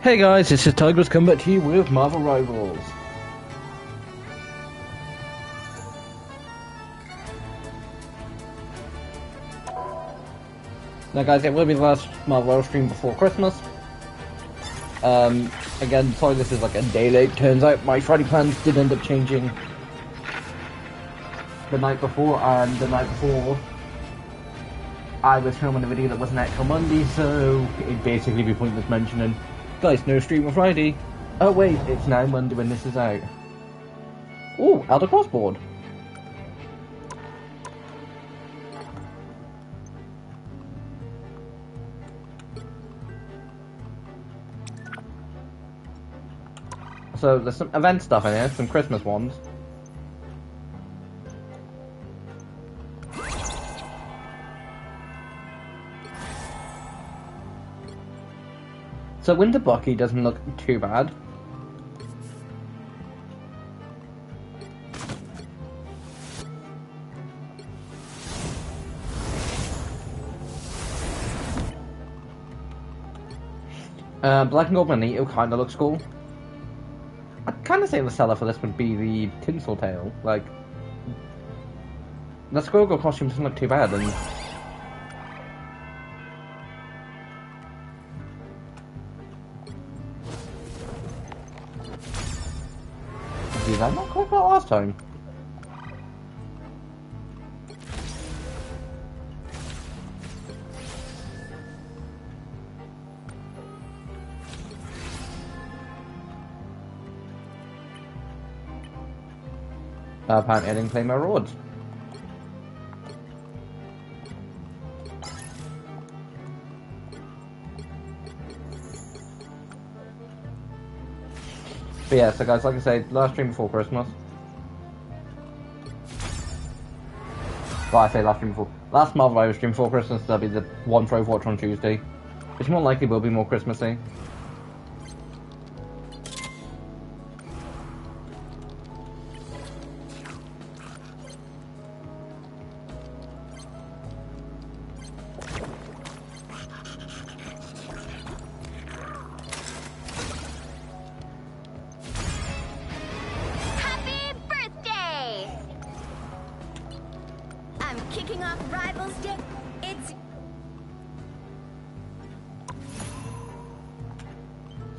Hey guys, this is Tigers coming back to you with Marvel Rivals. Now guys, it will be the last Marvel Rivals stream before Christmas. Again, sorry this is like a day late. Turns out my Friday plans did end up changing the night before, and the night before I was filming a video that wasn't out till Monday, so it'd basically be pointless mentioning, guys, no stream on Friday. Oh wait, it's now Monday when this is out. Ooh, Elder Crossboard. So there's some event stuff in here, some Christmas ones. So Winter Bucky doesn't look too bad. Black and Gold Magneto kinda looks cool. I'd kinda say the seller for this would be the Tinseltail. Like, the Squirrel Girl costume doesn't look too bad, and did I not click that last time? Apparently I didn't claim my rewards. But yeah, so guys, like I said, last stream before Christmas. Well, I say last stream before. Last Marvel Rivals stream before Christmas, there'll be the one for Overwatch on Tuesday. Which more likely will be more Christmassy.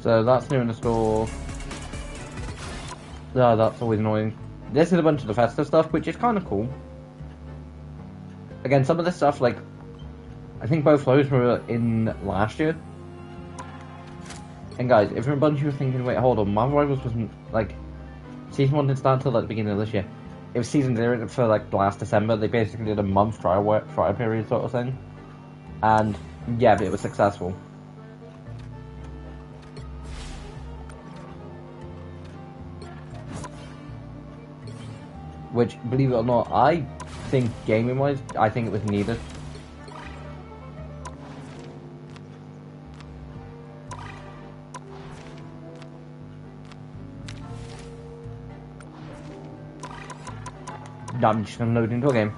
So that's new in the store. Oh, that's always annoying. This is a bunch of the festive stuff, which is kind of cool. Again, some of this stuff, like, I think both flows were in last year. And guys, if you're a bunch of you thinking, wait, hold on, Marvel Rivals wasn't, like, Season 1 didn't start until, like, the beginning of this year. It was Season 0 for, like, last December. They basically did a month trial period sort of thing. And, yeah, but it was successful. Which, believe it or not, I think gaming-wise, I think it was needed. I'm just gonna load into a game.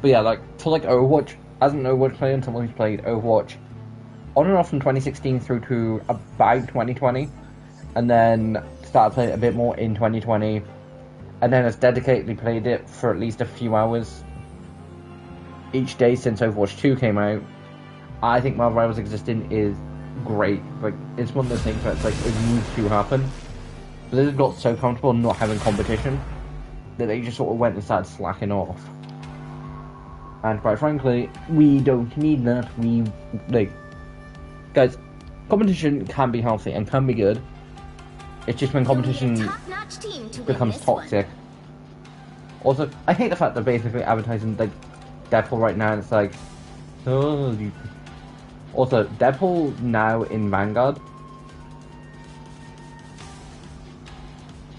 But yeah, like, for like Overwatch, as an Overwatch player and someone who's played Overwatch on and off from 2016 through to about 2020, and then started playing it a bit more in 2020, and then has dedicatedly played it for at least a few hours each day since Overwatch 2 came out. I think Marvel Rivals existing is great. Like, it's one of those things where it's like, it needs to happen. Blizzard got so comfortable not having competition that they just sort of went and started slacking off. And quite frankly, we don't need that. We, like, guys, competition can be healthy and can be good. It's just when competition becomes toxic. Also, I hate the fact they're basically advertising, like, Deadpool right now, and it's like, oh, you... Also, Deadpool now in Vanguard.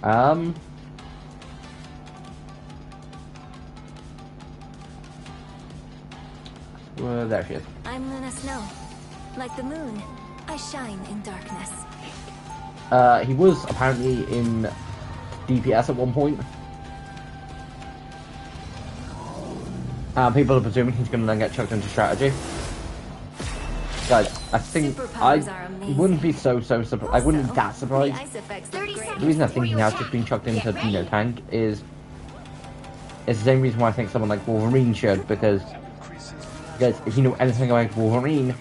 Well, there she is. I'm Luna Snow. Like the moon, I shine in darkness. He was apparently in DPS at one point. People are presuming he's going to then get chucked into strategy. guys, I think I wouldn't be so surprised. I wouldn't be that surprised. The reason I think he has just been chucked into, you know, tank is it's the same reason why I think someone like Wolverine should, because guys, if you know anything about Wolverine,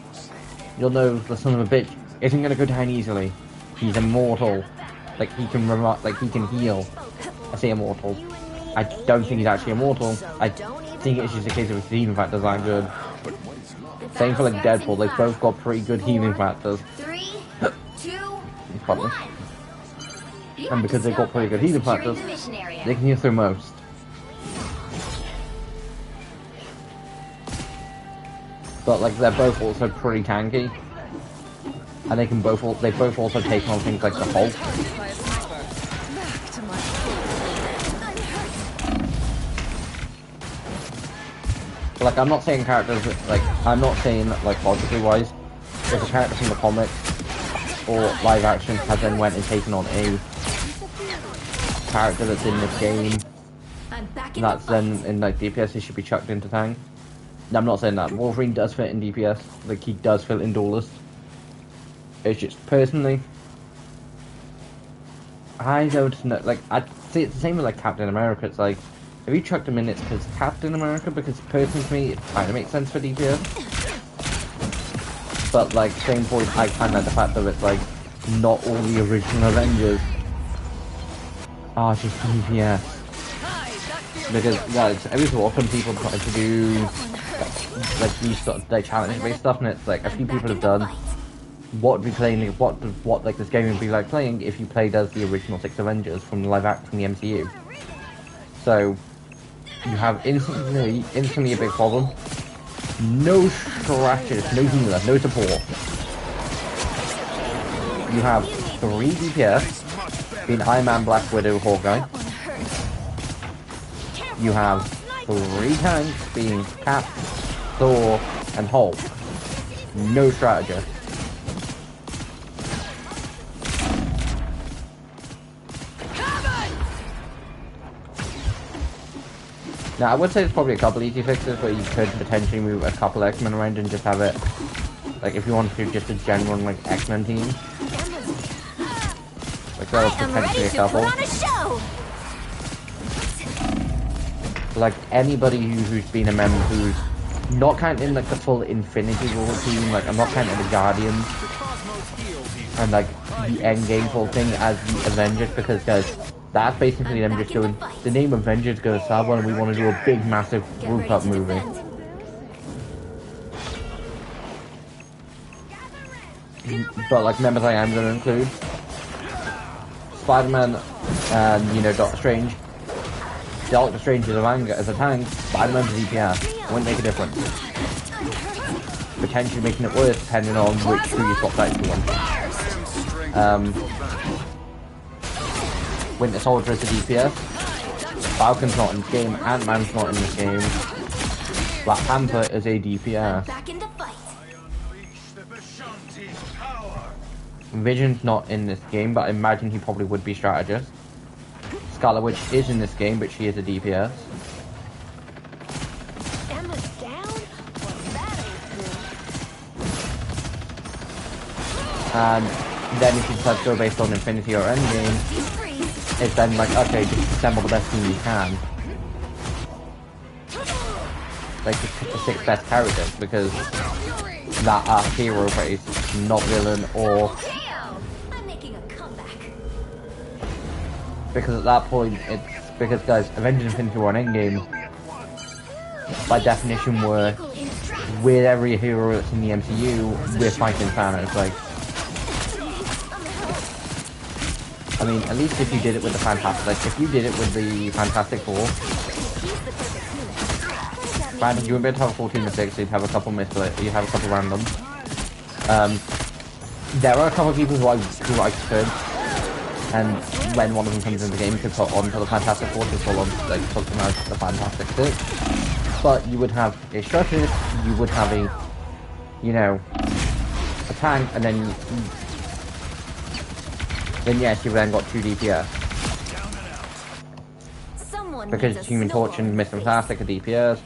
you'll know the son of a bitch isn't gonna go down easily. He's immortal. Like he can he can heal. I say immortal. I don't think he's actually immortal. I think it's just a case of his healing factors aren't good. Same for like Deadpool, they've both got pretty good healing factors. 3, 2, Pardon. 1. And because they've got pretty good healing factors, they can heal through most. But like they're both also pretty tanky, and they've both also taken on things like the Hulk. Like I'm not saying characters like logically wise, if a character from the comics or live action has then went and taken on a character that's in this game, that's then in like DPS, he should be chucked into tank. I'm not saying that Wolverine does fit in DPS, like he does fit in Duelist. It's just personally, I don't know. Like I'd say it's the same with like Captain America. It's like if you chucked him in, it's because Captain America. Because personally, to me, it kind of makes sense for DPS. But like same point, I kind of like the fact that it's like not all the original Avengers are just DPS. Because guys, every so often people try to do like these sort of like challenge-based stuff, and it's like a few people have done. What would be playing? What like this game would be like playing if you played as the original 6 Avengers from the live act from the MCU? So you have instantly a big problem. No strategist, no healer, no support. You have 3 DPS, being Iron Man, Black Widow, Hawkeye. You have 3 tanks, being Cap, Thor, and Hulk. No strategist. Now, I would say there's probably a couple easy fixes where you could potentially move a couple X-Men around and just have it, like, if you want to do just a general, like, X-Men team. Like, that was potentially a couple. Like, anybody who's been a member who's not counting, like, the full Infinity War team, like, I'm not counting the Guardians and, like, the Endgame full thing as the Avengers, because, guys, that's basically them just doing the name Avengers goes sub and we want to do a big massive group up movie. But like members I am going to include Spider-Man and, you know, Doctor Strange. Doctor Strange is a tank, Spider-Man's a DPS. It wouldn't make a difference. Potentially making it worse depending on which who you swap out to one. Winter Soldier is a DPS. Falcon's not in this game. Ant-Man's not in this game. Black Panther is a DPS. Vision's not in this game, but I imagine he probably would be strategist. Scarlet Witch is in this game, but she is a DPS. And then if you decide to go based on Infinity or Endgame, it's then like, okay, just assemble the best team you can. Like, just pick the 6 best characters, because that are hero based, not villain, or... Because at that point, it's... Because, guys, Avengers Infinity War and Endgame, by definition, were... With every hero that's in the MCU, we're fighting Thanos, like... I mean, at least if you did it with the Fantastic, like, if you did it with the Fantastic Four, granted, you wouldn't be able to have a 14 to 6, so you'd have a couple you'd have a couple randoms. There are a couple of people who I could, and when one of them comes in the game, could put onto the Fantastic Four to pull on, like, put them out the Fantastic Six. But you would have a strategist, you would have a, you know, a tank, and then yes, you've then got 2 DPS. Because Human Torch and Mr. Fantastic are DPS,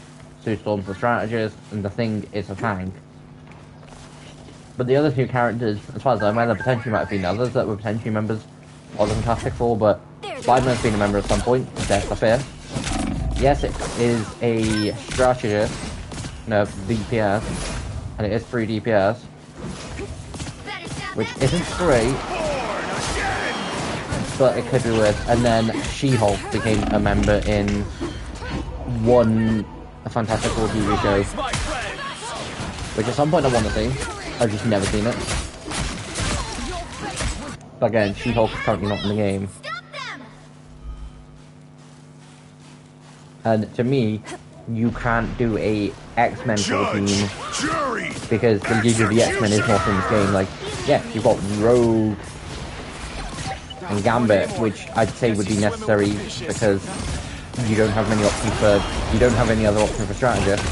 Sue Storm's the strategist, and the Thing is a tank. But the other two characters, as far as I'm aware, there potentially might have been others that were potentially members of the Fantastic Four, but Spider-Man's been a member at some point, Death Affair. Yes, it is a strategist, no, DPS, and it is 3 DPS, which isn't great, but it could be worse. And then She-Hulk became a member in a Fantastic Four TV show, which at some point I want to see. I've just never seen it. But again, She-Hulk is currently not in the game. And to me, you can't do a X-Men 14 because the League of the X-Men is not in this game. Like, yeah, you've got Rogue and Gambit, which I'd say would be necessary because you don't have many options you don't have any other option for strategist.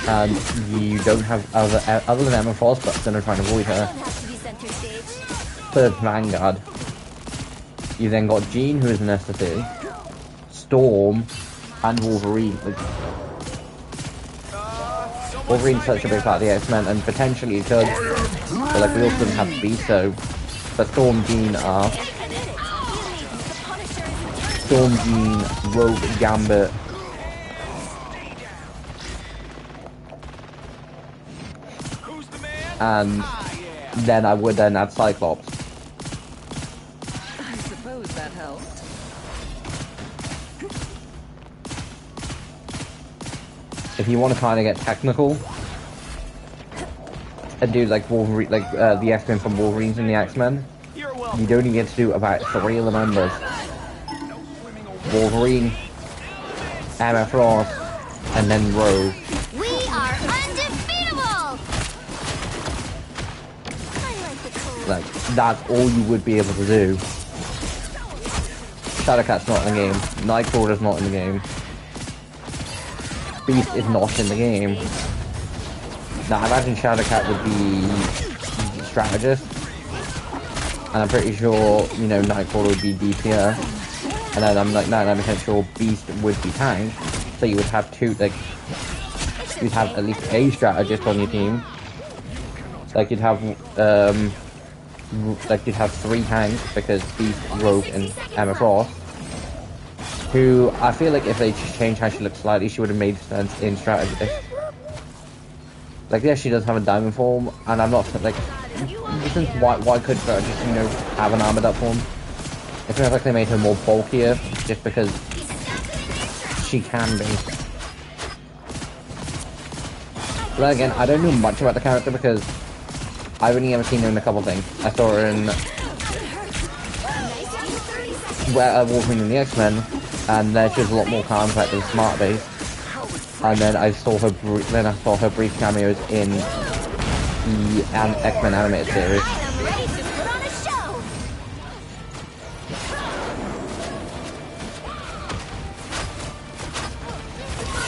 And you don't have other than Emma Frost, but then they're trying to avoid her. Third Vanguard. You then got Jean, who is necessary. Storm. And Wolverine. Like, Wolverine's such a big part of the X-Men, and potentially it could. But like, we also didn't have to be so. But Storm, Jean are. Storm, Jean, Rogue, Gambit. And then I would then add Cyclops. I suppose that helped. If you want to kind of get technical and do like Wolverine, like the X-Men from Wolverine's in the X-Men, you'd only get to do about 3 of the members: Wolverine, Emma Frost, and then Rogue. We are undefeatable. Like, that's all you would be able to do. Shadowcat's not in the game. Nightcrawler's not in the game. Beast is not in the game. Now, I imagine Shadowcat would be strategist. And I'm pretty sure, you know, Nightcrawler would be DPS. And then I'm like 99% sure Beast would be tank. So you would have two, like, you'd have at least a strategist on your team. Like, you'd have 3 tanks because Beast, Rogue, and Emma Frost. Who, I feel like if they changed how she looked slightly, she would have made sense in strategist. Like, yes, she does have a diamond form, and I'm not, like, why could strategist, you know, have an armored up form? It feels like they made her more bulkier, just because she can be. But again, I don't know much about the character because I've only ever seen her in a couple things. I saw her in Wolverine and the X-Men, and then she was a lot more calm, like the smart base. And then I saw her brief cameos in the X-Men animated series.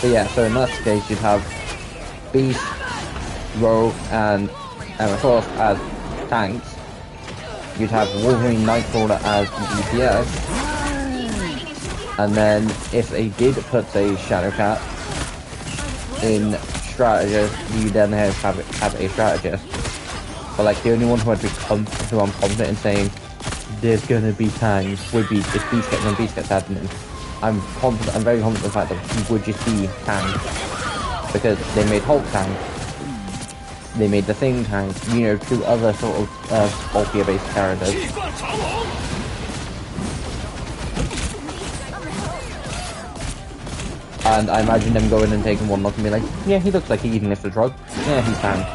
But yeah, so in that case you'd have Beast, Rogue, and Emma Frost as tanks. You'd have Wolverine, Nightcrawler as DPS. And then if they did put a Shadowcat in strategist, you then have a strategist. But like the only one who I'm confident in saying there's gonna be tanks would be if Beast gets added in. I'm very confident in the fact that he would just be tank. Because they made Hulk tank. They made the Thing tank, you know, 2 other sort of bulkier based characters. And I imagine them going and taking one look and be like, yeah, he looks like he even lifts a drug. Yeah, he's tank.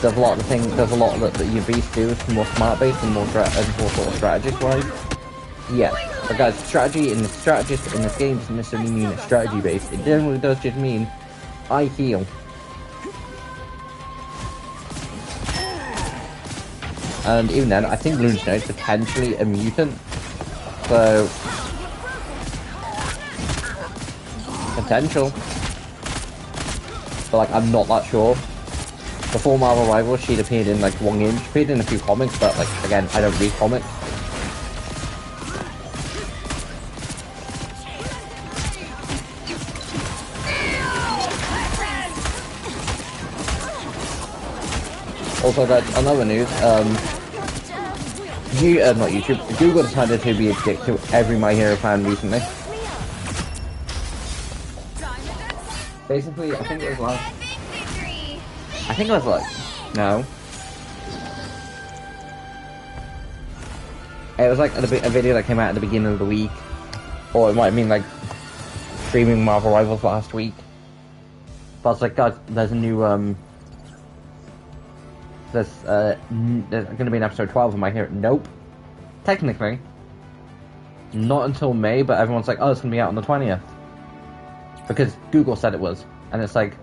There's a lot that your Beast do is more smart based and more sort of strategist wise. Yeah. But guys, strategy in the strategist in this game doesn't necessarily mean it's strategy based. It generally does just mean I heal. And even then, I think Loon Snow is potentially a mutant. So potential. But like, I'm not that sure. Before Marvel Rivals, she'd appeared in like one game. She appeared in a few comics, but like, again, I don't read comics. Also, guys, another news. Not YouTube. Google decided to be a dick to every My Hero fan recently. Basically, I think it was like. I think it was like. No. It was like a video that came out at the beginning of the week, or it might have been like streaming Marvel Rivals last week. But it's like, guys, there's a new there's going to be an episode 12 of My Hero. Nope. Technically, not until May, but everyone's like, oh, it's going to be out on the 20th because Google said it was, and it's like,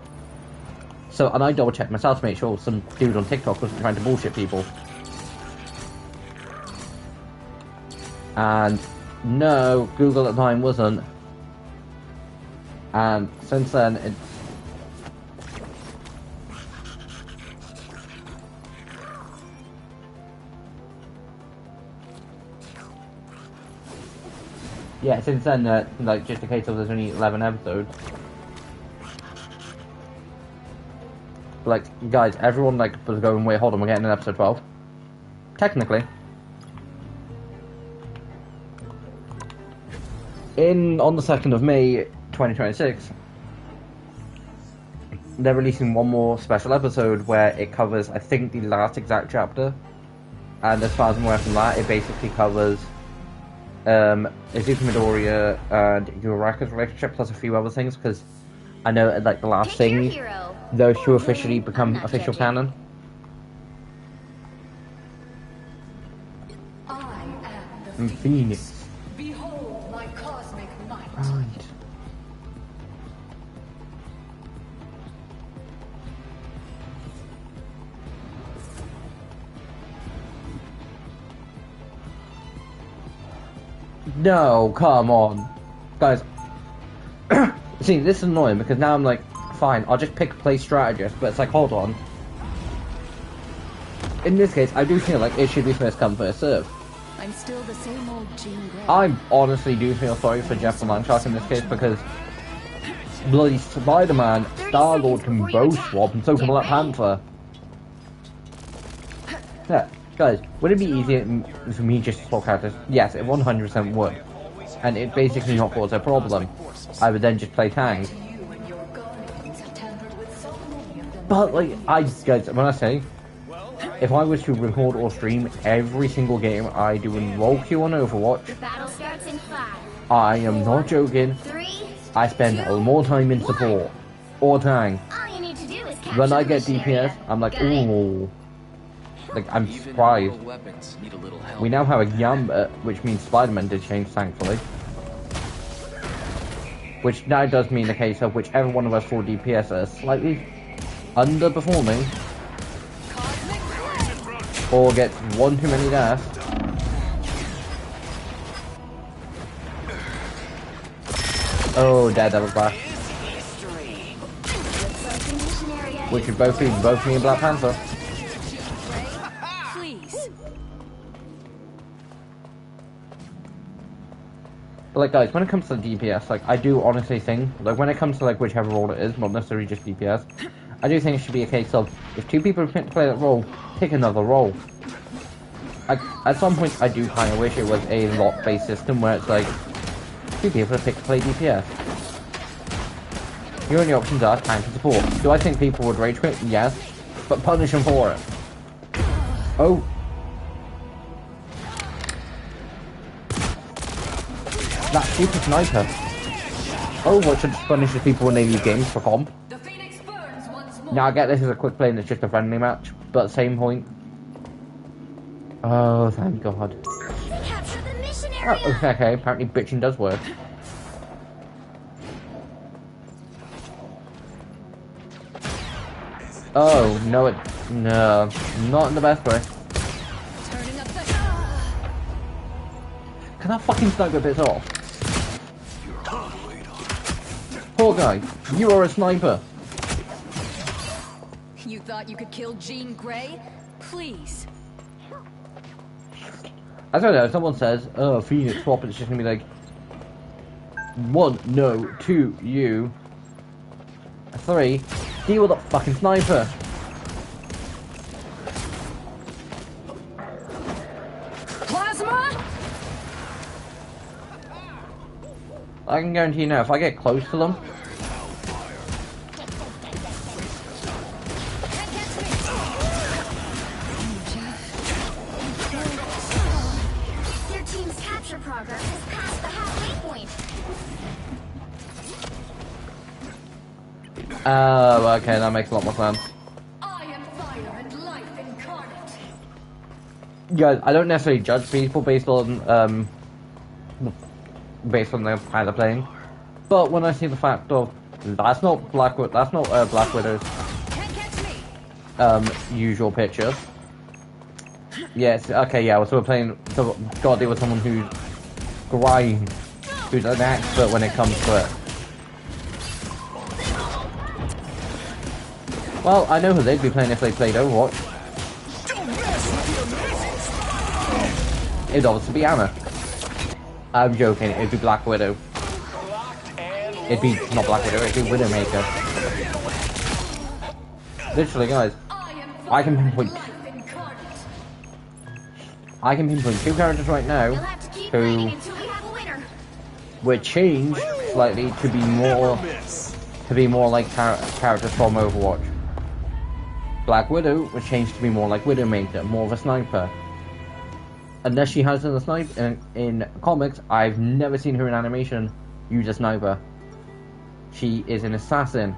so, and I double checked myself to make sure some dude on TikTok wasn't trying to bullshit people. And no, Google at the time wasn't. And since then, it's... Yeah, since then, like, just in case there's only 11 episodes. Like, guys, everyone, like, was going, wait, hold on, we're getting an episode 12. Technically. On the 2nd of May, 2026, they're releasing one more special episode where it covers, I think, the last exact chapter. And as far as I'm aware from that, it basically covers Izuku Midoriya and Uraraka's relationship, plus a few other things, because I know at, like, the last thing, those two officially become official canon. And Phoenix. Right. No, come on. Guys. See, this is annoying because now I'm like, fine, I'll just pick play strategist, but it's like, hold on. In this case, I do feel like it should be first come, first serve. I'm still the same old Jean Grey. I honestly do feel sorry for Jeff the Landshark in this case because bloody Spider-Man, Star-Lord can bow swap and so can Black Panther. Yeah, guys, would it be easier for me just to swap characters? Yes, it 100% would. And it basically not cause a problem. I would then just play Tang. But like, guys, when I say, if I was to record or stream every single game I do in role queue on Overwatch, I am not joking. I spend more time in support or Tang. When I get DPS, I'm like, ooh. Like, I'm surprised. We now have a Gambit, which means Spider-Man did change, thankfully. Which now does mean the case of whichever one of us for DPS are slightly underperforming, or gets one too many deaths. Oh, Daredevil's back. Which would both be both me and Black Panther. But like, guys, when it comes to DPS, like, I do honestly think, like, when it comes to like whichever role it is, not necessarily just DPS, I do think it should be a case of, if two people play that role, pick another role. At some point, I do kind of wish it was a lot-based system where it's like, two people play DPS. Your only options are tank and support. Do I think people would rage quit? Yes. But punish them for it. Oh. That stupid sniper. Overwatch just punishes people when they leave games for comp. Now I get this is a quick play and it's just a friendly match, but at the same point... Oh, thank God. Oh, okay, apparently bitching does work. Oh, no, no, not in the best way. Can that fucking sniper bits off? Poor guy, you are a sniper. You thought you could kill Jean Grey? Please. I don't know, if someone says, oh, Phoenix swap, it's just gonna be like, 1, no, 2, you, 3, deal with that fucking sniper. I can guarantee you now, if I get close to them, Their team's capture progress has passed the halfway point. oh, okay, that makes a lot more sense. I am fire and life incarnate. Yeah, I don't necessarily judge people based on how they're playing, but when I see the fact of that's not Black Widow's Can't catch me. usual picture. Yes, okay, yeah. So we're playing. So gotta deal with someone who's grind, who's an expert when it comes to it. Well, I know who they'd be playing if they played Overwatch. It'd obviously be Anna. I'm joking, it'd be Black Widow. It'd be, not Black Widow, it'd be Widowmaker. Literally, guys, I can pinpoint two characters right You'll now have to keep fighting who until we have a winner. were changed slightly to be more like characters from Overwatch. Black Widow was changed to be more like Widowmaker, more of a sniper. Unless she has in the snipe in comics, I've never seen her in animation use a sniper. She is an assassin.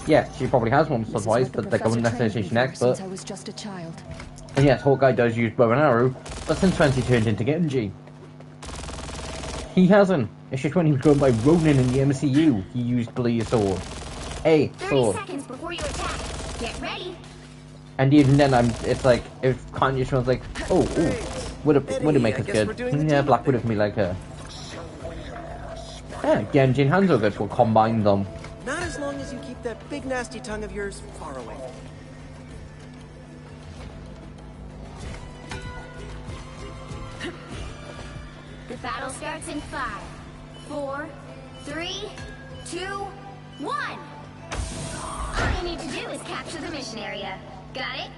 Yeah, she probably has once or twice, but they wouldn't necessarily say she's an expert. Since I was just a child. And yes, Hawkeye does use bow and arrow, but since when he turned into Genji? He hasn't. It's just when he was going by Ronin in the MCU, he used Bleed's sword. A 30 sword. seconds before you attack. Get ready. And even then, it's like, if Kanye smells like, oh, Widowmaker's good. Yeah, Black Widow can be like her. Yeah, Genji and Hanzo are good, we'll combine them. Not as long as you keep that big nasty tongue of yours far away. The battle starts in 5, 4, 3, 2, 1. All you need to do is capture the mission area. Got it?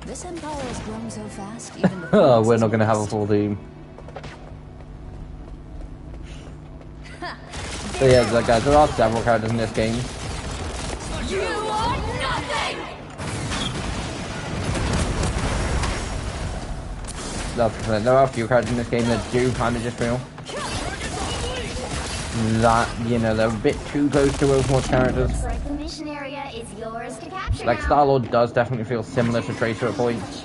This empire has grown so fast, even the Oh, we're not gonna have a full team. So yeah, guys, there are several characters in this game. You are nothing. There are a few characters in this game that do kind of just feel that, you know, they're a bit too close to Overwatch characters. Looks like the mission area is yours to capture Like, now. Star-Lord does definitely feel similar to Tracer at points.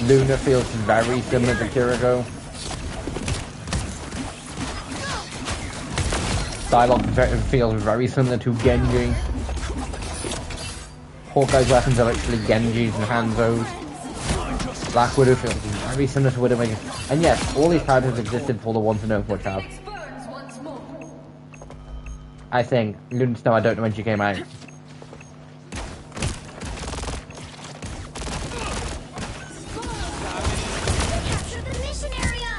Luna feels very similar to Kiriko. Psylocke feels very similar to Genji. Hawkeye's weapons are literally Genji's and Hanzo's. Black Widow feels very similar to Widowmaker. And yes, all these characters existed for the ones in Overwatch have. Burns once more. I think. Luna Snow, I don't know when she came out. Capture the mission area.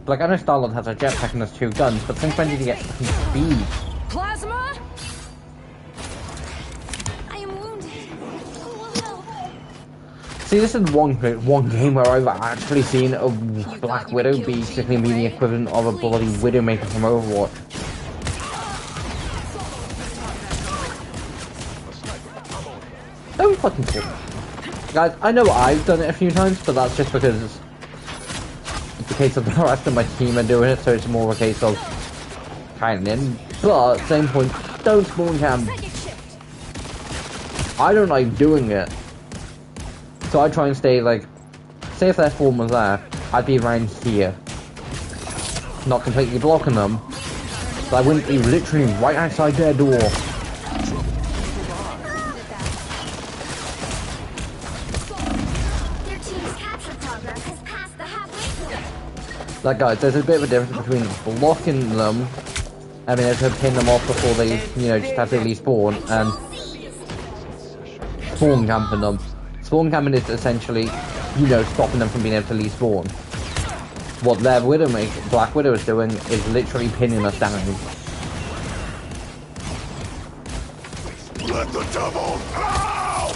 Like, I know Star-Lord has a jetpack and has 2 guns, but since when did he get speed? Plasma. I am wounded. Who will help? See, this is one game where I've actually seen a Black Widow basically be the equivalent of a bloody Widowmaker from Overwatch. That was fucking cool. Guys, I know I've done it a few times, but that's just because it's the case of the rest of my team are doing it, so it's more of a case of kind of in. But, same point, don't spawn camp. I don't like doing it. So I try and stay like, say if their form was there, I'd be around here. Not completely blocking them, but I wouldn't be literally right outside their door. Their team's capture progress has passed the halfway point. Like guys, there's a bit of a difference between blocking them, I mean, to pin them off before they, you know, just have to respawn, and spawn camping them. Spawn camping is essentially, you know, stopping them from being able to respawn. What their Widowmaker, Black Widow is doing is literally pinning us down. Let the devil out!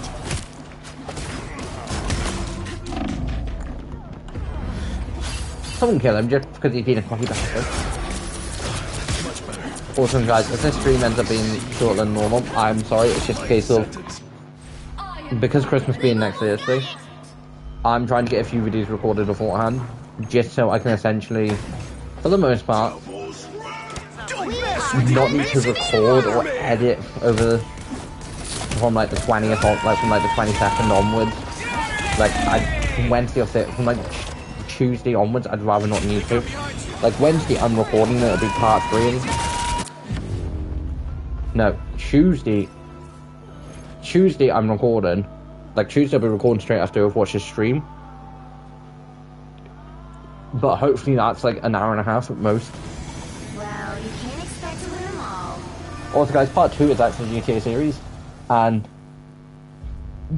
Someone kill him just because he's been a cocky bastard. Awesome, guys. If this stream ends up being shorter than normal, I'm sorry. It's just a case of, because Christmas being next Thursday, I'm trying to get a few videos recorded beforehand, just so I can essentially, for the most part, not need to record or edit over from like the 20th on, like from like the 22nd onwards. Like Wednesday or from like Tuesday onwards, I'd rather not need to. Like Wednesday, I'm recording it. It'll be part 3. No, Tuesday, I'm recording. Like Tuesday, I'll be recording straight after Overwatch's stream. But hopefully that's like an hour and a half at most. Well, you can't expect to win them all. Also, guys, part 2 is actually a GTA series, and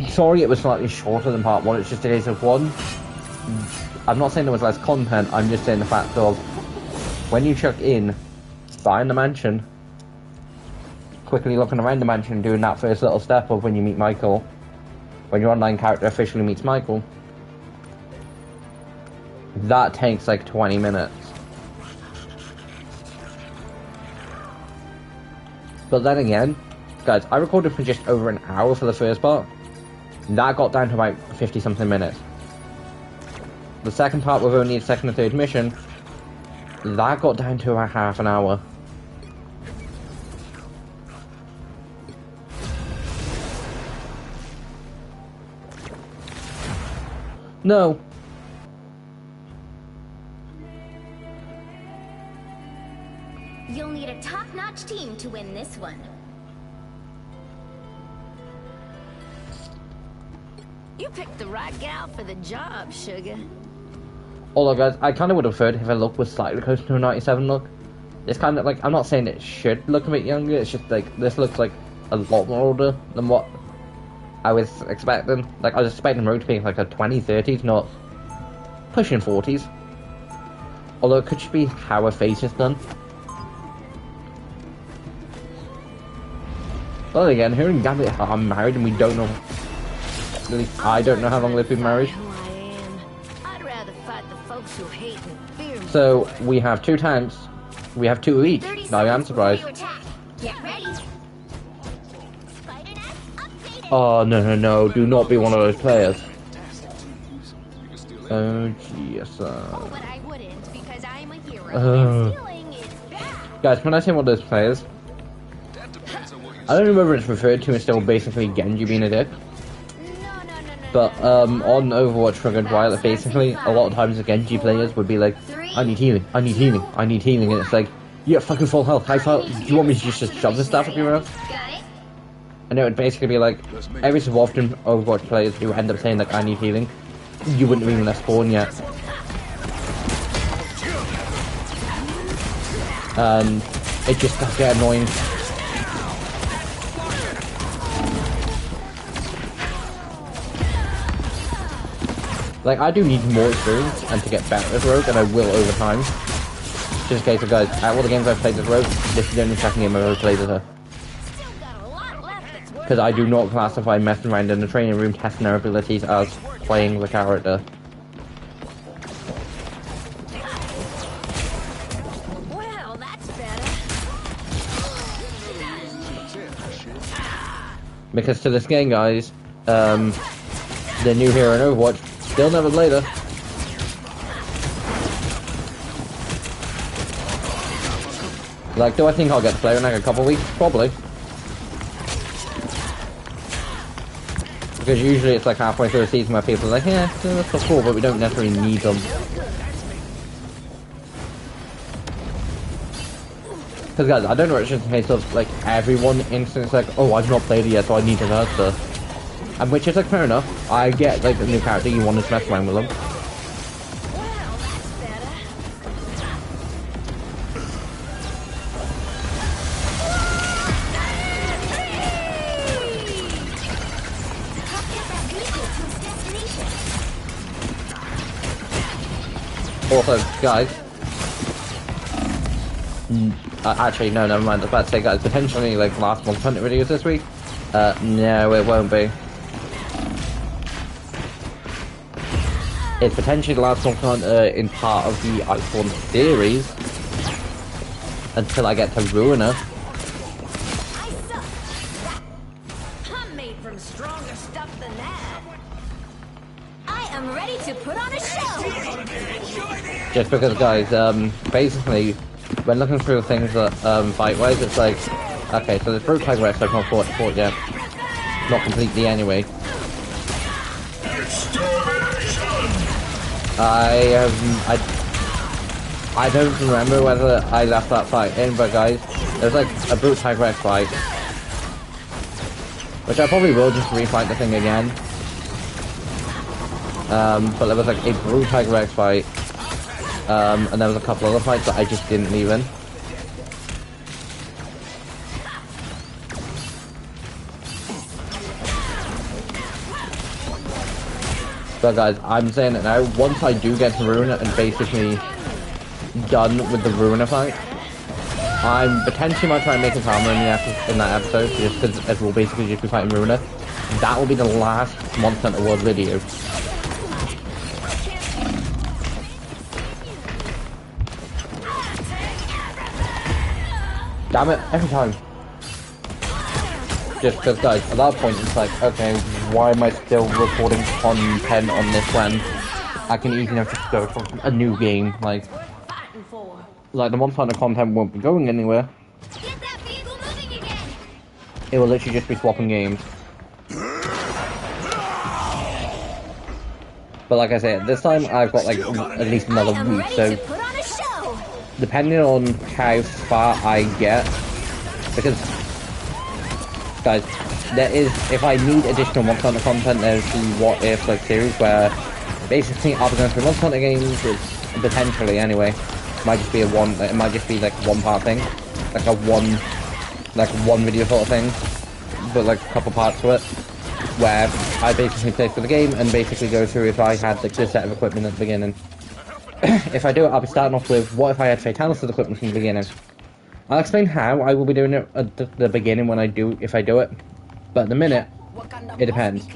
sorry it was slightly shorter than part 1. It's just a case of 1. I'm not saying there was less content. I'm just saying the fact of when you check in, buying the mansion, quickly looking around the mansion, doing that first little step of when you meet Michael, when your online character officially meets Michael, that takes like 20 minutes. But then again, guys, I recorded for just over an hour for the first part. That got down to about 50 something minutes. The second part with only the second and third mission, that got down to a half an hour. No. You'll need a top-notch team to win this one. You picked the right gal for the job, sugar. Although, guys, I kind of would have preferred if a look was slightly closer to a 97 look. It's kind of like, I'm not saying it should look a bit younger, it's just like, this looks like a lot more older than what I was expecting. Like, I was expecting Rogue to be like a 20-30s, not pushing 40s. Although it could just be how her face is done. Well, again, her and Gambit are married and we don't know, at least I don't know how long they've been married. I'd rather fight the folks who hate and fear me. So, we have 2 tanks, we have 2 of each. Now I am surprised. Get ready. Spider-Net updated. Oh, no, do not be one of those players. Oh, yes, But I wouldn't because I'm a hero. And stealing is bad. Guys, when I say one of those players, I don't know whether it's referred to as still basically Genji being a dick. But, on Overwatch for a good while, basically, a lot of times the Genji players would be like, I need healing, and it's like, you have fucking full health, do you want me to just shove this stuff up your mouth? Got it? And it would basically be like, every so often Overwatch players who end up saying like, I need healing, you wouldn't have even left spawn yet. And it just does get annoying. Like, I do need more experience and to get better at Rogue, and I will over time. Just in case of, guys, out of all the games I've played as Rogue, this is the only second game I've ever played as her. Because I do not classify messing around in the training room testing their abilities as playing the character. Well, that's better. Because to this game, guys, the new hero in Overwatch, still never played her. Like, do I think I'll get to play her in like a couple weeks? Probably. Because usually it's like halfway through a season where people are like, yeah, that's not cool, but we don't necessarily need them. Because guys, I don't know, it's just a case of like everyone instantly like, oh, I've not played it yet, so I need to learn stuff. And which is like fair enough. I get like the new character, you want to mess around with them. Well, that's better. Also, guys, actually, no, never mind. I was about to say, guys, potentially like last month's hunting videos this week. No, it won't be. It's potentially the last Monster Hunter in part of the Iceborne series until I get to Ruiner. I suck. I'm made from stronger stuff than that. I am ready to put on a show. Just because, guys, basically, when looking through things that fight-wise, it's like, okay, so there's Brute Tiger Rex I've not fought yet. Not completely, anyway. I don't remember whether I left that fight in, but guys, there's like a Brute Tiger Rex fight, which I probably will just refight the thing again. But there was like a Brute Tiger Rex fight, and there was a couple other fights that I just didn't leave in. But guys, I'm saying it now, once I do get to Ruiner and basically done with the Ruiner fight, I'm potentially might try and make a camera in that episode, just because we'll basically just be fighting Ruiner. That will be the last Monster Hunter World video. Damn it, every time. Just because, guys, at that point it's like, okay, why am I still recording content on this when I can easily enough just go from a new game? Like the Monster Hunter content won't be going anywhere. Get that vehicle moving again. It will literally just be swapping games. But like I said, this time I've got like at least another I am week, ready so to put on a show. depending on how far I get, because guys, there is, if I need additional Monster Hunter content, there's the What If like series where basically I'll be going through Monster Hunter games, which potentially anyway might just be it might just be like one part thing, like one video sort of thing, but like a couple parts to it, where I basically play through the game and basically go through if I had like this set of equipment at the beginning. If I do it, I'll be starting off with what if I had Fatalis equipment from the beginning. I'll explain how I will be doing it at the beginning if I do it, but at the minute, it depends.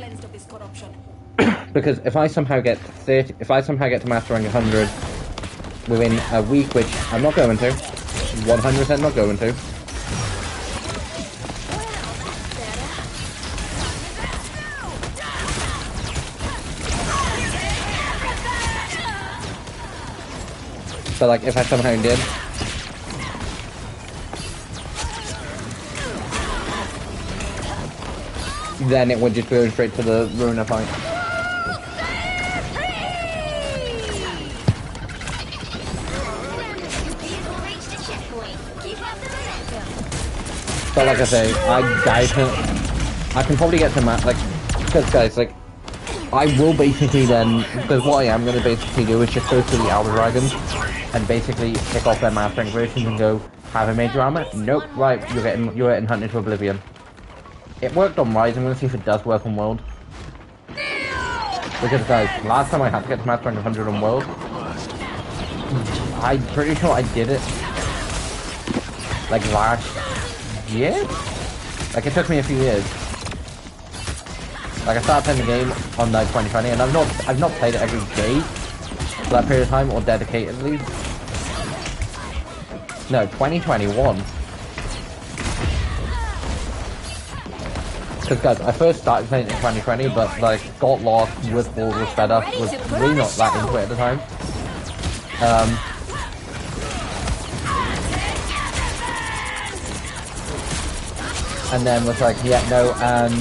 Because if I somehow get to Master Rank 100 within a week, which I'm not going to, 100% not going to. But like, if I somehow did, then it would just go straight to the Ruiner fight. Vehicle reached a checkpoint. Keep up the momentum. But like I say, I can probably get to because guys, like, I will basically then, because what I am going to basically do is just go to the Elder Dragons and basically pick off their Master Rank versions and go, have I made your armor? Nope, right, you're getting hunted to oblivion. It worked on Rise, I'm going to see if it does work on World. Because guys, last time I had to get to Master Rank 100 on World, I'm pretty sure I did it like last year? Like it took me a few years. Like I started playing the game on 2020 and I've not played it every day for that period of time or dedicatedly. No, 2021. Because guys, I first started playing it in 2020, but like got lost with World was fed up, was really not that into it at the time. And then was like, yeah, no, and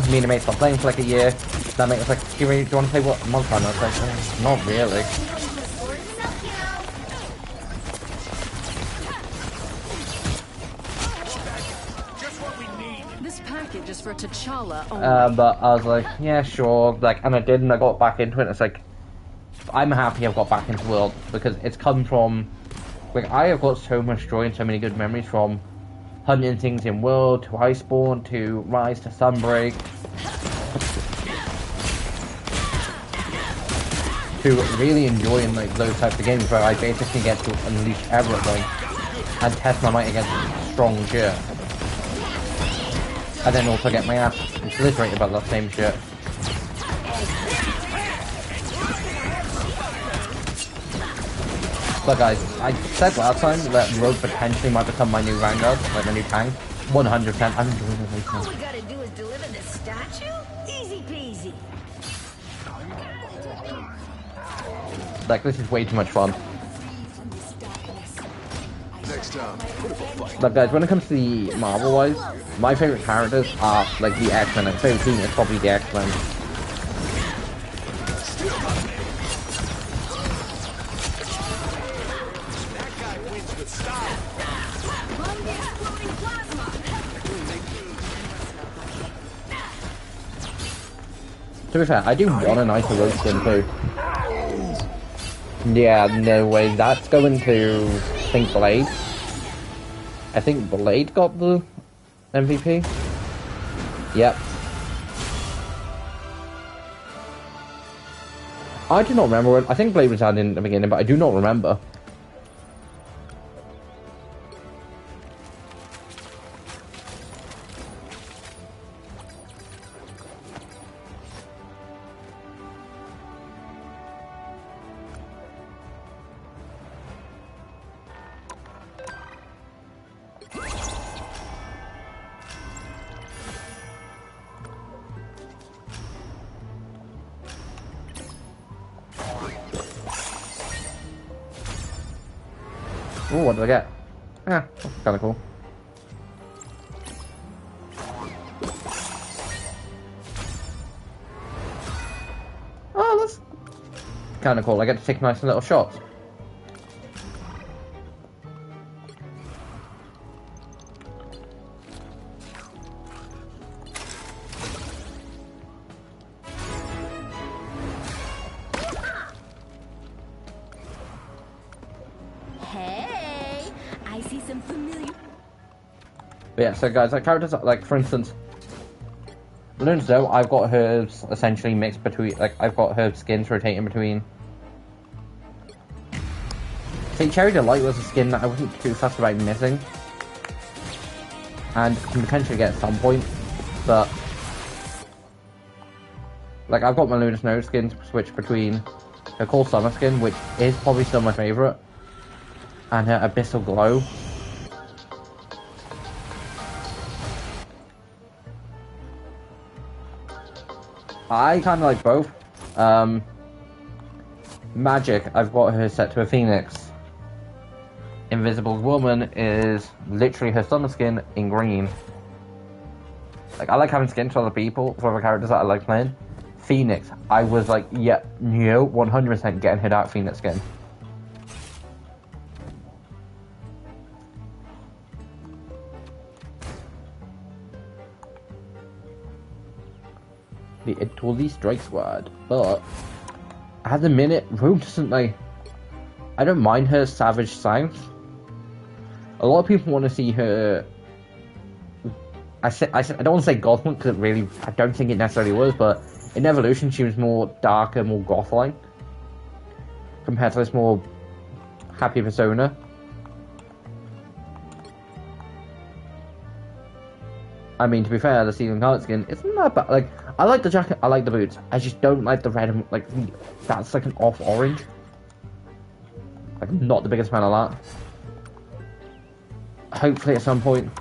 me and a mate stopped playing for like a year. That mate was like, do you want to play what Monster Hunter? I was like, not really. This package is for T'Challa only. But I was like, yeah, sure. Like, and I did, and I got back into it. And it's like, I'm happy I've got back into World because it's come from, like, I have got so much joy and so many good memories from hunting things in World to Iceborne to Rise to Sunbreak to really enjoying like those types of games where I basically get to unleash everything and test my might against strong shit, and then also get my ass obliterated by that same shit. But guys, I said last time that Rogue potentially might become my new Vanguard, like my new tank. 100%. I'm enjoying it right All now. we gotta do is deliver the statue? Easy peasy. Like, this is way too much fun. Next time, put up a fight. But guys, when it comes to the Marvel-wise, my favorite characters are, like, the X-Men. My favorite team is probably the X-Men. That guy wins with style. To be fair, I do want a nicer Rogue skin too. Yeah, no way. That's going to, I think, Blade. I think Blade got the MVP. Yep. I do not remember when. I think Blade was added in the beginning, but I do not remember. Ooh, what did I get? Ah, that's kinda cool. Oh, that's kinda cool. I get to take nice little shots. Hey, I see some familiar. But yeah, so guys, like characters, like for instance, Balloons though, I've got herbs essentially mixed between, like I've got herb skins rotating between. See, Cherry Delight was a skin that I wasn't too fussed about missing, and can potentially get at some point, but like I've got my Lunar Snow skin to switch between her Cold Summer skin, which is probably still my favourite, and her Abyssal Glow. I kind of like both. Magic, I've got her set to a Phoenix. Invisible Woman is literally her summer skin in green. Like, I like having skins for other people, for other characters that I like playing. Phoenix, I was like, yeah, 100% getting her that Phoenix skin. The Ituli Strike Squad, but at the minute, Rogue doesn't like. I don't mind her Savage South. A lot of people want to see her. I don't want to say goth because it really, I don't think it necessarily was, but in Evolution she was more darker, more goth-like compared to this more happy persona. I mean, to be fair, the Season Heart skin isn't that bad. Like, I like the jacket, I like the boots. I just don't like the red and, like, that's like an off orange. Like, I'm not the biggest fan of that. Hopefully at some point.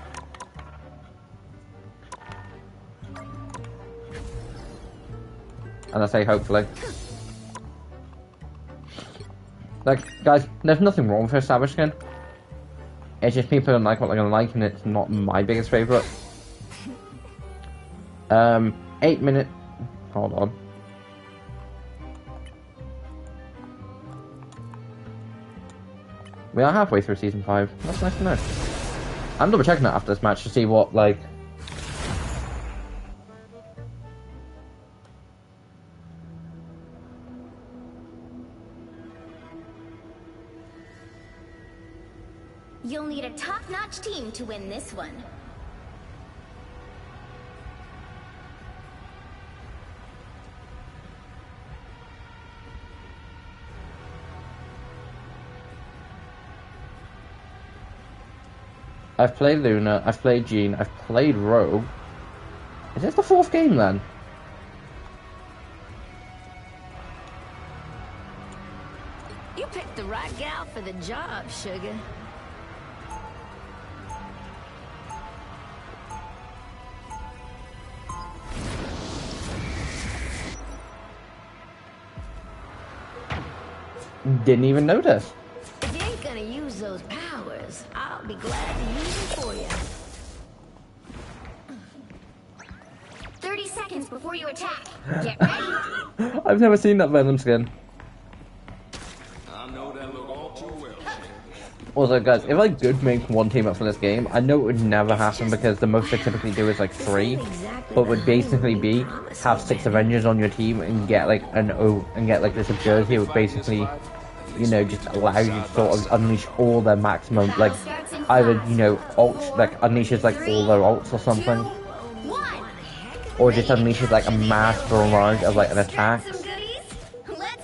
And I say hopefully. Like, guys, there's nothing wrong with her Savage skin. It's just people don't like what they're gonna like, and it's not my biggest favourite. 8 minute. Hold on. We are halfway through season 5. That's nice to know. I'm double checking that after this match to see what, like. You'll need a top-notch team to win this one. I've played Luna, I've played Jean, I've played Rogue. Is this the 4th game then? You picked the right gal for the job, sugar. Didn't even notice. If you ain't gonna use those powers, I'll be glad to use them for you. 30 seconds before you attack. Get ready. I've never seen that Venom skin. I know that look all too well. Also, guys, if I could make one team up for this game, I know it would never happen because the most they typically do is like 3, but would basically be have 6 Avengers on your team and get like this ability would basically, you know, just allow you to sort of unleash all their maximum, like either, you know, ults, like unleashes like all their ults or something, or just unleashes like a mass barrage of like an attack.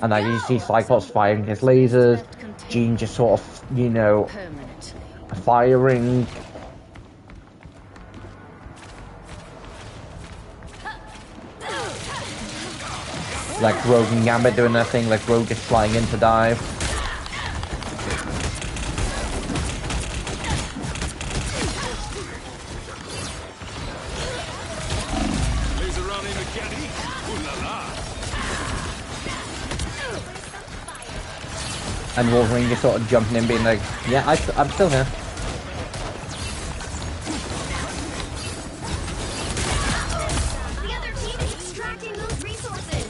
And like you see Cyclops firing his lasers, Jean just sort of, you know, firing. Like Rogue and Gambit doing their thing, like Rogue just flying in to dive. And Wolverine just sort of jumping in, being like, yeah, I'm still here. The other team is extracting those resources.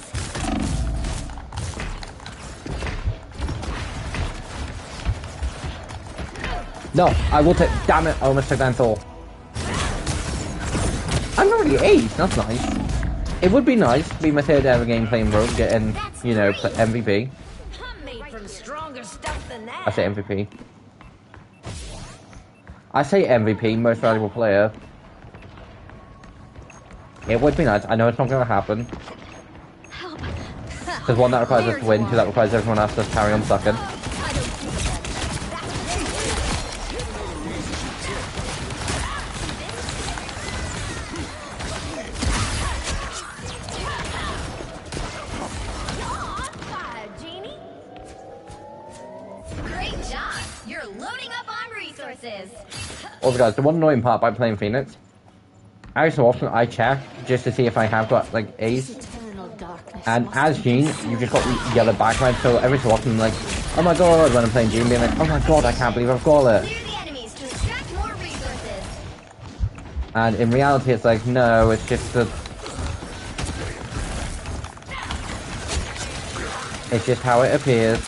No, I will take. Damn it! I almost took down Thor. I'm already 8. That's nice. It would be nice to be my 3rd ever game playing Rogue, getting, you know, MVP. I'm made from stronger stuff than that. I say MVP. I say MVP, most valuable player. It would be nice. I know it's not going to happen. There's one that requires us to win, 2 that requires everyone else to carry on sucking. Great job. You're loading up on resources. Also guys, the one annoying part by playing Phoenix, every so often I check just to see if I have got like Ace, and as Jean, you've just got the yellow background, so every so often I'm like, oh my god, when I'm playing Jean, being like, oh my god, I can't believe I've got it. Clear the enemies to extract more resources. And in reality it's like, no, it's just the... It's just how it appears.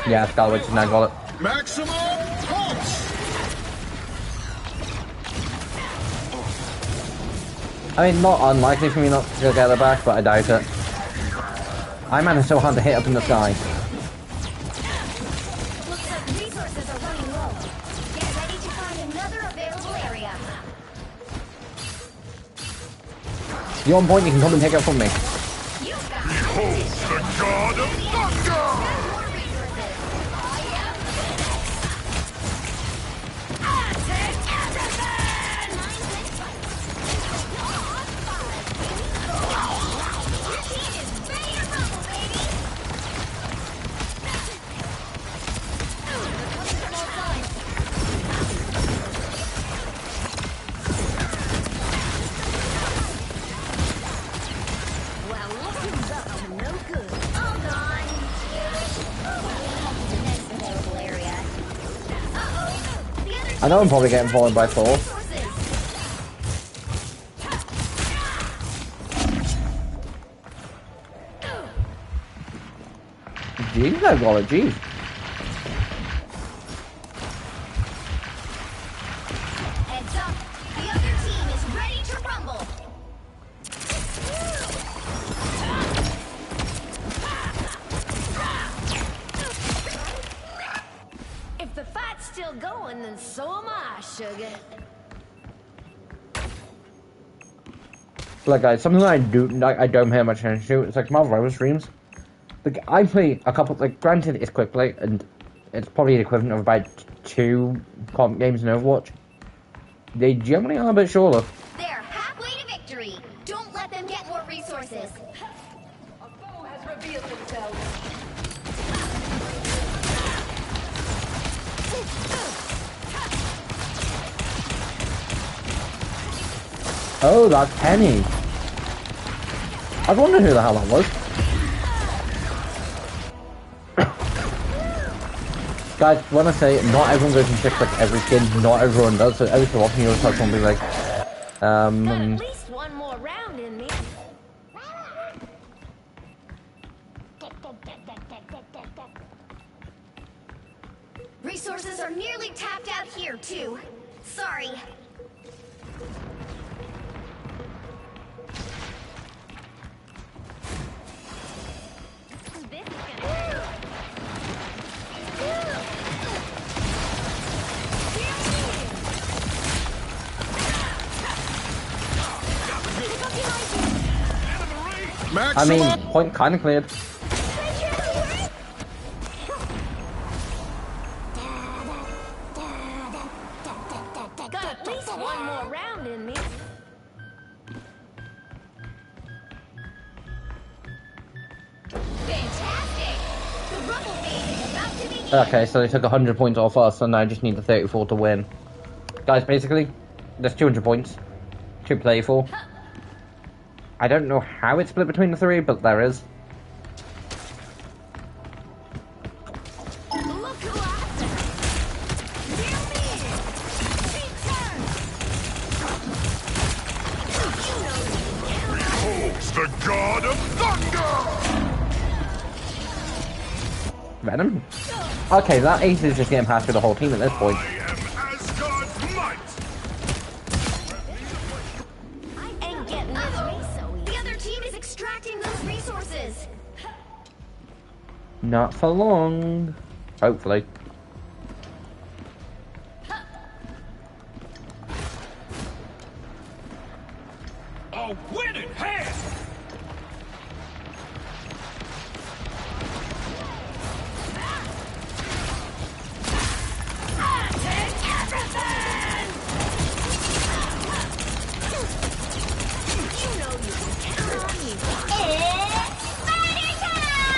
Yeah, Scarlet Witch now got it. Maximum pulse! I mean, not unlikely for me not to get it back, but I doubt it. Iron Man is so hard to hit up in the sky. Looks like resources are running low. Get ready to find another available area. You're on point, you can come and take it from me. You got Behold the god of thunder! more resources. Your team is ready to rumble, baby. Well, looking's up to no good. All gone. The next available area. Uh-oh. The other I know I'm probably getting fallen by Thor. resources. Jeez, I've got it, jeez. Heads up. The other team is ready to rumble. If the fight's still going, then so am I, sugar. Like, guys, something that I don't pay much attention to. It's like Marvel Rivals streams. Like, I play a couple. Like, granted, it's quick play, and it's probably the equivalent of about 2 comp games in Overwatch. They generally are a bit shorter. They're halfway to victory. Don't let them get more resources. A foe has revealed themselves. Oh, that's Penny. I was wondering who the hell that was. Guys, when I say not everyone goes and checks like every skin, not everyone does, so every so often you'll have something like, Got at least one more round in me. Resources are nearly tapped out here, too. Sorry. This is gonna... I mean, point kind of cleared. Got at least one more round in me. Fantastic! The Rumble Phase is about to begin. Okay, so they took 100 points off us, and I just need the 34 to win. Guys, basically, there's 200 points to play for. I don't know how it's split between the 3, but there is. Look who I found. Near me. Take turn. Beholds the god of thunder! Venom? Okay, that ace is just getting past through the whole team at this point. I am Asgard's might! I ain't getting this race so The easy. other team is extracting those resources. Not for long. Hopefully. A winning hand! You know you can count on me. It's party time!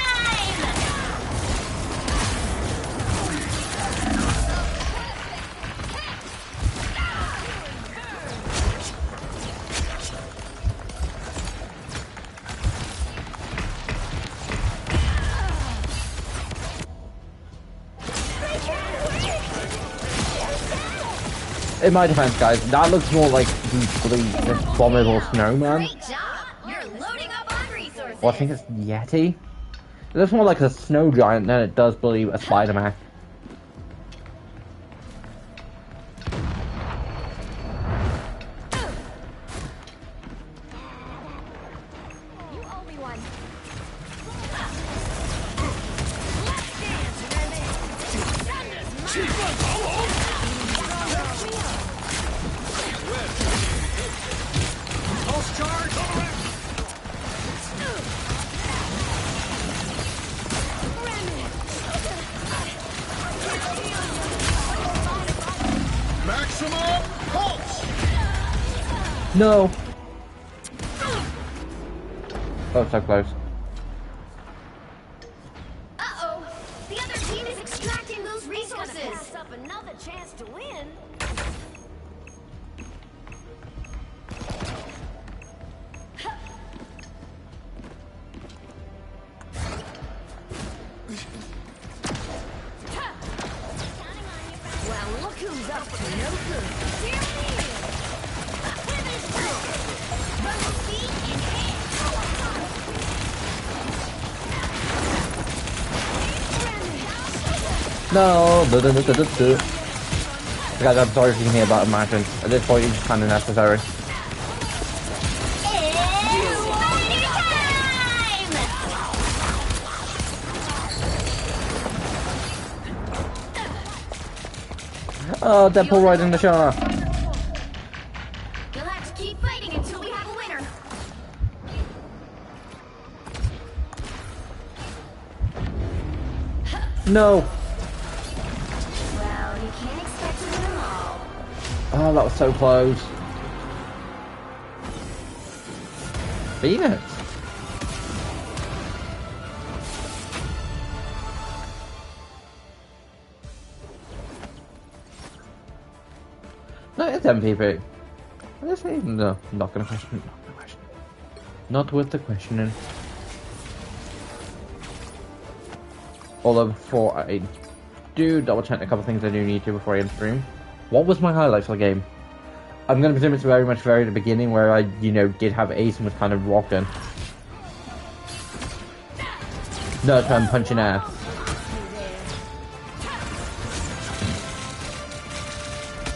In my defense, guys, that looks more like the abominable snowman. Great job! You're loading up on resources. Well, I think it's Yeti. It looks more like a snow giant than it does believe a Spider-Man. You owe me one. Pulse charge! Maximum pulse! No! Oh, so close. Uh-oh! The other team is extracting those Gonna resources. pass up another chance to win. Well, look who's up to no good. Dear me! With his Rumble feet in hand. No! Guys, I'm sorry if you can hear about Imagine. At this point, it's just kind of necessary. It's party time! Oh, Deadpool right in the shower. You'll have to keep fighting until we have a winner. No! Well, you can't expect to win them all. Oh, that was so close. Phoenix! No, it's MVP. No, not gonna question. Not worth the questioning. Although before I do double check a couple things I do need to before I end stream. What was my highlight for the game? I'm gonna presume it's very at the beginning where I, did have ace and was kind of rocking. No, I'm punching air.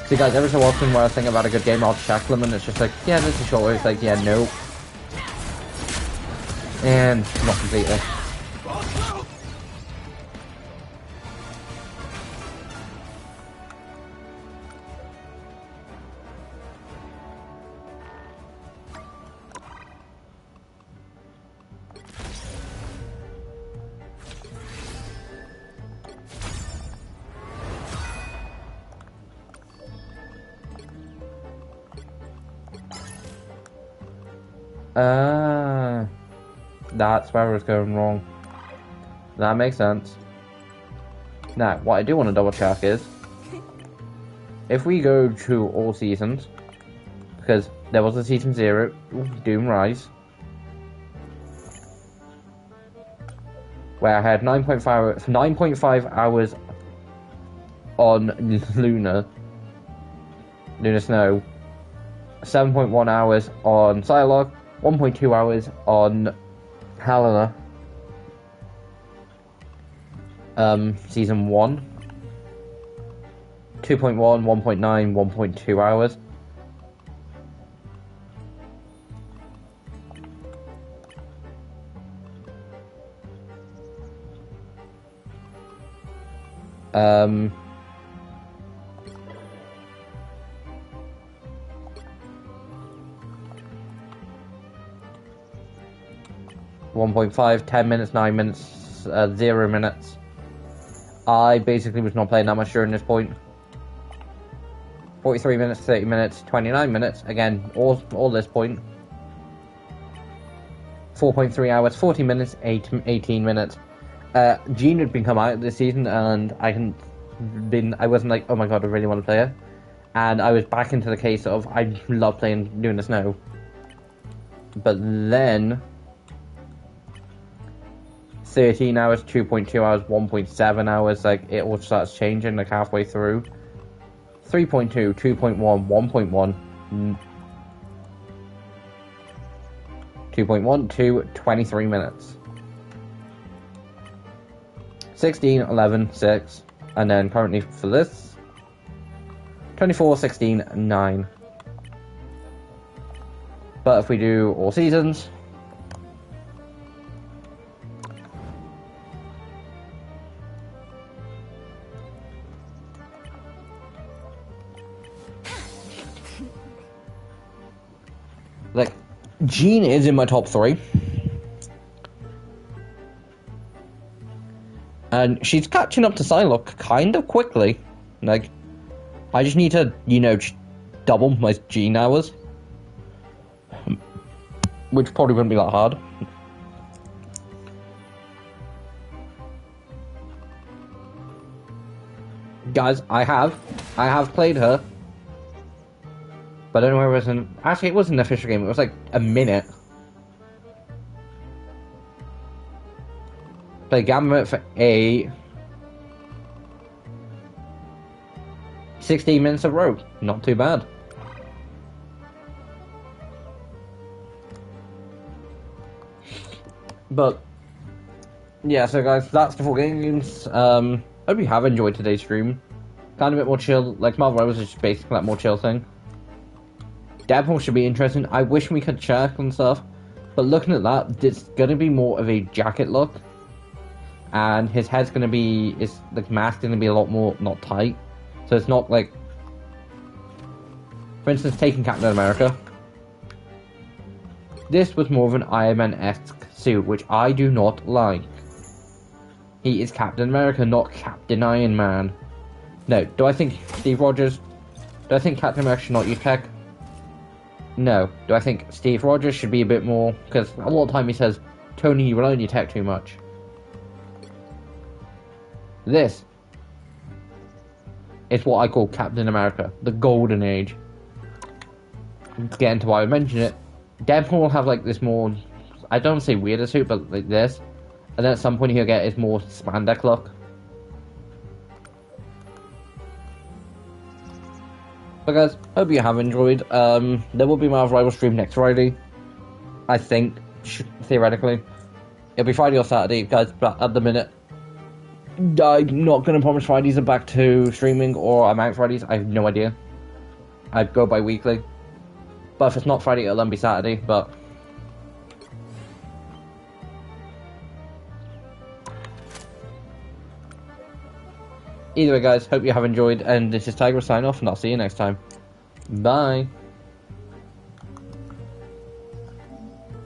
See guys, every so often when I think about a good game, I'll check them and it's just like, yeah, this is short where it's like, yeah, nope. And not completely. That's where I was going wrong. That makes sense. Now, what I do want to double check is, if we go to all seasons, because there was a season 0, Doom Rise, where I had 9.5 hours on Luna Snow, 7.1 hours on Psylocke, 1.2 hours on Helena, season 1, 2.1, 1.9, 1.2 hours. Um, 1.5, 10 minutes, 9 minutes, 0 minutes. I basically was not playing that much during this point. 43 minutes, 30 minutes, 29 minutes, again, all this point. 4.3 hours, 40 minutes, 18 minutes. Jean had been come out this season, and I wasn't like, oh my god, I really want to play her. And I was back into the case of, I love doing the snow. But then 13 hours, 2.2 hours, 1.7 hours, like, it all starts changing, like, halfway through. 3.2, 2.1, 1.1, 2.1 to 23 minutes. 16, 11, 6, and then currently for this, 24, 16, 9. But if we do all seasons, like, Jean is in my top 3. And she's catching up to Psylocke kind of quickly. Like, I just need to, double my Jean hours. Which probably wouldn't be that hard. Guys, I have played her. But I don't know where it was actually, it wasn't an official game, it was like a minute. Play Gambit for 16 minutes of rope. Not too bad. But yeah, so guys, that's the 4 games. Hope you have enjoyed today's stream. Kind of a bit more chill, like Marvel Rivals is just basically that more chill thing. Deadpool should be interesting. I wish we could check and stuff, but looking at that, it's gonna be more of a jacket look, and his head's gonna be, like, mask gonna be a lot more not tight, so it's not like, for instance, taking Captain America. This was more of an Iron Man-esque suit, which I do not like. He is Captain America, not Captain Iron Man. No, do I think Steve Rogers... Do I think Captain America should not use tech? No. Do I think Steve Rogers should be a bit more... Because a lot of time he says, Tony, you rely on your tech too much. This is what I call Captain America, the Golden Age. To get into why I mention it, Deadpool will have like this more... I don't say weirder suit, but like this. And then at some point he'll get his more spandex look. But guys, hope you have enjoyed. There will be my rival stream next Friday. I think, theoretically. It'll be Friday or Saturday, guys, but at the minute, I'm not going to promise Fridays are back to streaming, or I'm out Fridays. I have no idea. I'd go by weekly. But if it's not Friday, it'll then be Saturday, but... Either way, guys, hope you have enjoyed, and this is Tiger sign off, and I'll see you next time. Bye!